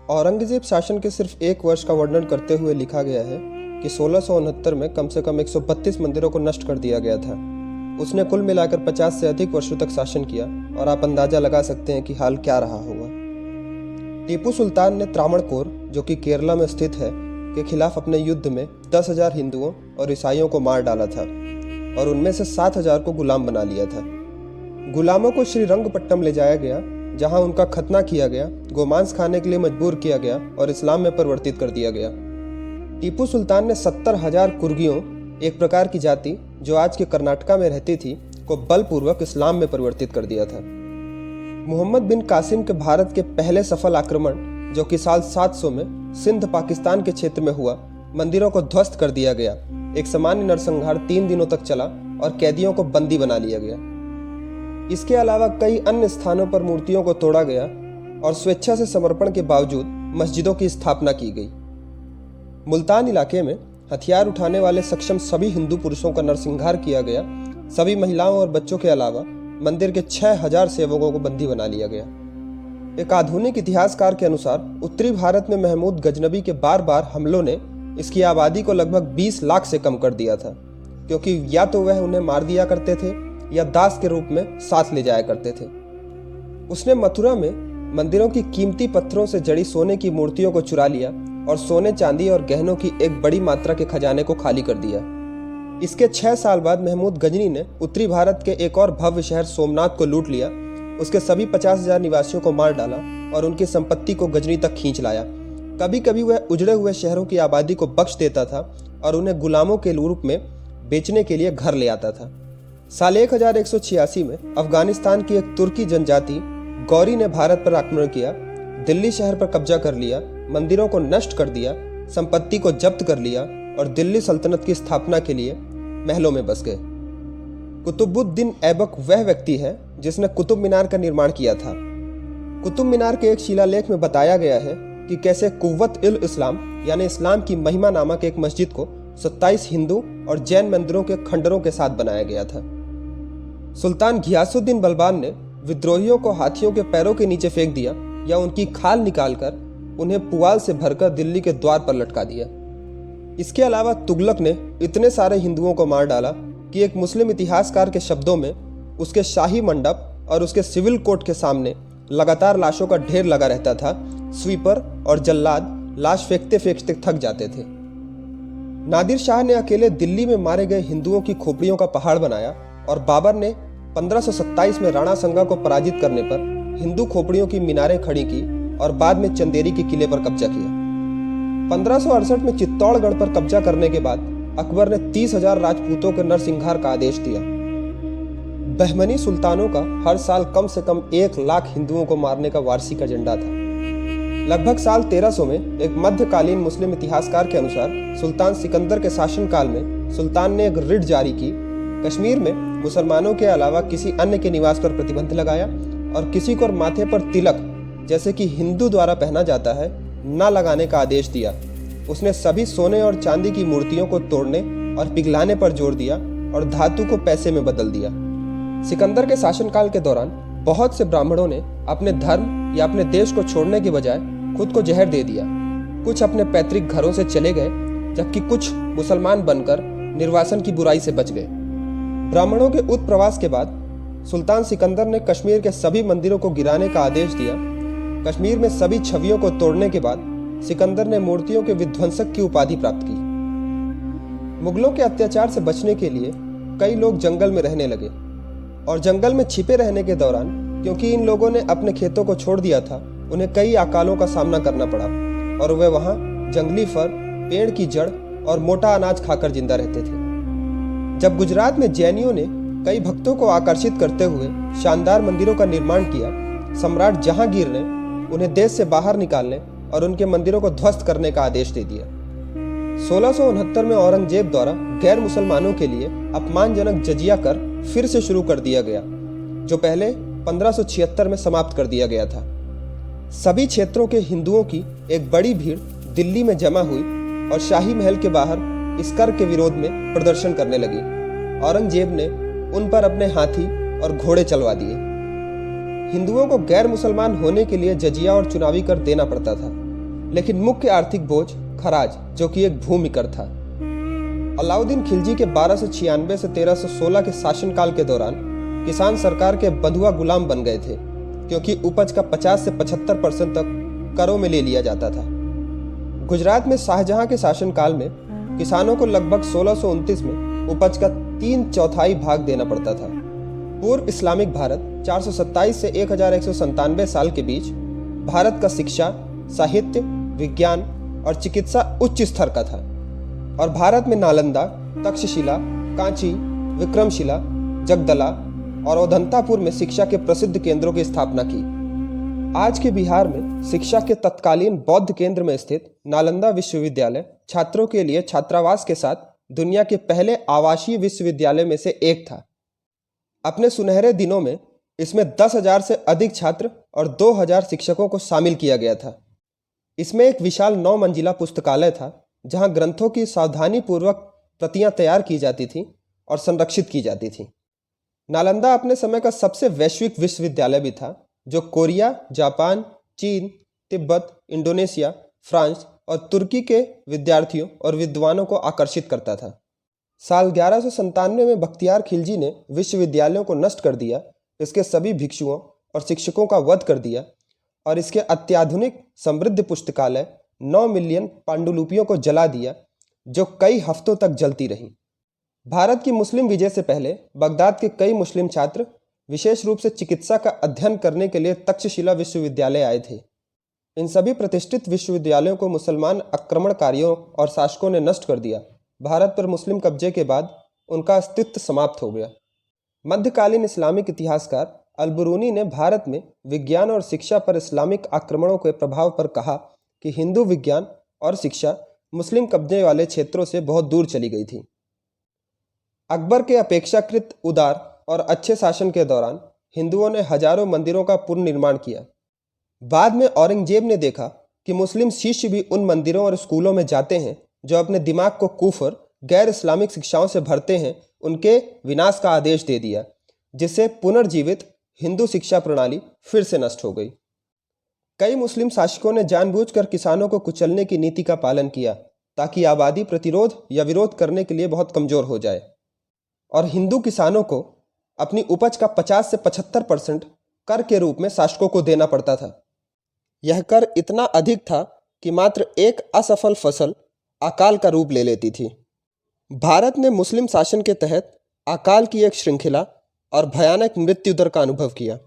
औरंगजेब शासन के सिर्फ एक वर्ष का वर्णन करते हुए लिखा गया है कि 1669 में कम से कम 132 मंदिरों को नष्ट कर दिया गया था। उसने कुल मिलाकर 50 से अधिक वर्षों तक शासन किया और आप अंदाजा लगा सकते हैं कि हाल क्या रहा होगा। टीपू सुल्तान ने त्रावणकोर, जो कि केरला में स्थित है, के खिलाफ अपने युद्ध में 10,000 हिंदुओं और ईसाइयों को मार डाला था और उनमें से 7,000 को गुलाम बना लिया था। गुलामों को श्रीरंगपट्टनम ले जाया गया, जहां उनका खतना किया गया, गोमांस खाने के लिए मजबूर किया गया और इस्लाम में परिवर्तित कर दिया गया। टीपू सुल्तान ने 70,000 कुर्गियों, एक प्रकार की जाति जो आज के कर्नाटका में रहती थी, को बलपूर्वक इस्लाम में परिवर्तित कर दिया था। मोहम्मद बिन कासिम के भारत के पहले सफल आक्रमण, जो कि साल 700 में सिंध पाकिस्तान के क्षेत्र में हुआ, मंदिरों को ध्वस्त कर दिया गया। एक सामान्य नरसंहार 3 दिनों तक चला और कैदियों को बंदी बना लिया गया। इसके अलावा कई अन्य स्थानों पर मूर्तियों को तोड़ा गया और स्वेच्छा से समर्पण के बावजूद मस्जिदों की स्थापना की गई। मुल्तान इलाके में हथियार उठाने वाले सक्षम सभी हिंदू पुरुषों का नरसंहार किया गया। सभी महिलाओं और बच्चों के अलावा मंदिर के 6,000 सेवकों को बंदी बना लिया गया। एक आधुनिक इतिहासकार के अनुसार उत्तरी भारत में महमूद गजनबी के बार बार हमलों ने इसकी आबादी को लगभग 20 लाख से कम कर दिया था, क्योंकि या तो वह उन्हें मार दिया करते थे या दास के रूप में साथ ले जाया करते थे। उसने मथुरा में मंदिरों की कीमती पत्थरों से जड़ी सोने की मूर्तियों को चुरा लिया और सोने, चांदी और गहनों की एक बड़ी मात्रा के खजाने को खाली कर दिया। इसके 6 साल बाद महमूद गजनी ने उत्तरी भारत के एक और भव्य शहर सोमनाथ को लूट लिया। उसके सभी 50,000 निवासियों को मार डाला और उनकी संपत्ति को गजनी तक खींच लाया। कभी कभी वह उजड़े हुए शहरों की आबादी को बख्श देता था और उन्हें गुलामों के रूप में बेचने के लिए घर ले आता था। साल 1186 में अफगानिस्तान की एक तुर्की जनजाति गौरी ने भारत पर आक्रमण किया, दिल्ली शहर पर कब्जा कर लिया, मंदिरों को नष्ट कर दिया, संपत्ति को जब्त कर लिया और दिल्ली सल्तनत की स्थापना के लिए महलों में बस गए। कुतुबुद्दीन ऐबक वह व्यक्ति है जिसने कुतुब मीनार का निर्माण किया था। कुतुब मीनार के एक शिलालेख में बताया गया है कि कैसे कुव्वत इल इस्लाम यानी इस्लाम की महिमा नामक एक मस्जिद को 27 हिंदू और जैन मंदिरों के खंडरों के साथ बनाया गया था। सुल्तान घियासुद्दीन बलबान ने विद्रोहियों को हाथियों के पैरों के नीचे फेंक दिया या उनकी खाल निकालकर उन्हें पुआल से भरकर दिल्ली के द्वार पर लटका दिया। इसके अलावा तुगलक ने इतने सारे हिंदुओं को मार डाला कि एक मुस्लिम इतिहासकार के शब्दों में उसके शाही मंडप और उसके सिविल कोर्ट के सामने लगातार लाशों का ढेर लगा रहता था। स्वीपर और जल्लाद लाश फेंकते फेंकते थक जाते थे। नादिर शाह ने अकेले दिल्ली में मारे गए हिंदुओं की खोपड़ियों का पहाड़ बनाया और बाबर ने 1527 में राणा संगा को पराजित करने पर हिंदू खोपड़ियों की मीनारें खड़ी की और बाद में चंदेरी के किले पर कब्जा किया। 1568 में चित्तौड़गढ़ पर कब्जा करने के बाद अकबर ने 30,000 राजपूतों के नरसंहार का आदेश दिया। बहमनी सुल्तानों का हर साल कम से कम 1 लाख हिंदुओं को मारने का वार्षिक एजेंडा था। लगभग साल 1300 में एक मध्यकालीन मुस्लिम इतिहासकार के अनुसार सुल्तान सिकंदर के शासनकाल में सुल्तान ने एक रिट जारी की। कश्मीर में मुसलमानों के अलावा किसी अन्य के निवास पर प्रतिबंध लगाया और किसी को माथे पर तिलक, जैसे कि हिंदू द्वारा पहना जाता है, न लगाने का आदेश दिया। उसने सभी सोने और चांदी की मूर्तियों को तोड़ने और पिघलाने पर जोर दिया और धातु को पैसे में बदल दिया। सिकंदर के शासनकाल के दौरान बहुत से ब्राह्मणों ने अपने धर्म या अपने देश को छोड़ने के बजाय खुद को जहर दे दिया। कुछ अपने पैतृक घरों से चले गए, जबकि कुछ मुसलमान बनकर निर्वासन की बुराई से बच गए। ब्राह्मणों के उत्प्रवास के बाद सुल्तान सिकंदर ने कश्मीर के सभी मंदिरों को गिराने का आदेश दिया। कश्मीर में सभी छवियों को तोड़ने के बाद सिकंदर ने मूर्तियों के विध्वंसक की उपाधि प्राप्त की। मुगलों के अत्याचार से बचने के लिए कई लोग जंगल में रहने लगे और जंगल में छिपे रहने के दौरान, क्योंकि इन लोगों ने अपने खेतों को छोड़ दिया था, उन्हें कई अकालों का सामना करना पड़ा और वे वहां जंगली फर, पेड़ की जड़ और मोटा अनाज खाकर जिंदा रहते थे। जब गुजरात में जैनियों ने कई भक्तों को आकर्षित करते हुए शानदार मंदिरों का निर्माण किया, सम्राट जहांगीर ने उन्हें देश से बाहर निकालने और उनके मंदिरों को ध्वस्त करने का आदेश दे दिया। 1669 में औरंगजेब द्वारा गैर मुसलमानों के लिए अपमानजनक जजिया कर फिर से शुरू कर दिया गया, जो पहले 1576 में समाप्त कर दिया गया था। सभी क्षेत्रों के हिंदुओं की एक बड़ी भीड़ दिल्ली में जमा हुई और शाही महल के बाहर इस कर के विरोध में प्रदर्शन करने लगी। औरंगजेब ने उन पर अपने हाथी और घोड़े चलवा दिए। हिंदुओं को गैर मुसलमान होने के लिए जजिया और चुनावी कर देना पड़ता था। लेकिन मुख्य आर्थिक बोझ खराज, जो कि एक भूमि कर था। अलाउद्दीन खिलजी के 1296 से 1316 के शासनकाल के दौरान किसान सरकार के बंधुआ गुलाम बन गए थे, क्योंकि उपज का 50 से 75% तक करों में ले लिया जाता था। गुजरात में शाहजहां के शासनकाल में किसानों को लगभग 1629 में उपज का 3/4 भाग देना पड़ता था। पूर्व इस्लामिक भारत 427 से 1197 साल के बीच भारत का शिक्षा, साहित्य, विज्ञान और चिकित्सा उच्च स्तर का था, और भारत में नालंदा, तक्षशिला, कांची, विक्रमशिला, जगदला और औधंतापुर में शिक्षा के प्रसिद्ध केंद्रों की स्थापना की। आज के बिहार में शिक्षा के तत्कालीन बौद्ध केंद्र में स्थित नालंदा विश्वविद्यालय छात्रों के लिए छात्रावास के साथ दुनिया के पहले आवासीय विश्वविद्यालय में से एक था। अपने सुनहरे दिनों में इसमें 10,000 से अधिक छात्र और 2,000 शिक्षकों को शामिल किया गया था। इसमें एक विशाल 9 मंजिला पुस्तकालय था, जहां ग्रंथों की सावधानीपूर्वक प्रतियां तैयार की जाती थीं और संरक्षित की जाती थीं। नालंदा अपने समय का सबसे वैश्विक विश्वविद्यालय भी था, जो कोरिया, जापान, चीन, तिब्बत, इंडोनेशिया, फ्रांस और तुर्की के विद्यार्थियों और विद्वानों को आकर्षित करता था। साल 1197 में बख्तियार खिलजी ने विश्वविद्यालयों को नष्ट कर दिया, इसके सभी भिक्षुओं और शिक्षकों का वध कर दिया और इसके अत्याधुनिक समृद्ध पुस्तकालय 9 मिलियन पांडुलिपियों को जला दिया, जो कई हफ्तों तक जलती रहीं। भारत की मुस्लिम विजय से पहले बगदाद के कई मुस्लिम छात्र विशेष रूप से चिकित्सा का अध्ययन करने के लिए तक्षशिला विश्वविद्यालय आए थे। इन सभी प्रतिष्ठित विश्वविद्यालयों को मुसलमान आक्रमणकारियों और शासकों ने नष्ट कर दिया। भारत पर मुस्लिम कब्जे के बाद उनका अस्तित्व समाप्त हो गया। मध्यकालीन इस्लामिक इतिहासकार अल-बुरूनी ने भारत में विज्ञान और शिक्षा पर इस्लामिक आक्रमणों के प्रभाव पर कहा कि हिंदू विज्ञान और शिक्षा मुस्लिम कब्जे वाले क्षेत्रों से बहुत दूर चली गई थी। अकबर के अपेक्षाकृत उदार और अच्छे शासन के दौरान हिंदुओं ने हजारों मंदिरों का पुनर्निर्माण किया। बाद में औरंगजेब ने देखा कि मुस्लिम शिष्य भी उन मंदिरों और स्कूलों में जाते हैं जो अपने दिमाग को कुफर, गैर इस्लामिक शिक्षाओं से भरते हैं, उनके विनाश का आदेश दे दिया, जिससे पुनर्जीवित हिंदू शिक्षा प्रणाली फिर से नष्ट हो गई। कई मुस्लिम शासकों ने जानबूझकर किसानों को कुचलने की नीति का पालन किया, ताकि आबादी प्रतिरोध या विरोध करने के लिए बहुत कमजोर हो जाए, और हिंदू किसानों को अपनी उपज का 50 से 75% कर के रूप में शासकों को देना पड़ता था। यह कर इतना अधिक था कि मात्र एक असफल फसल अकाल का रूप ले लेती थी। भारत ने मुस्लिम शासन के तहत अकाल की एक श्रृंखला और भयानक मृत्यु दर का अनुभव किया।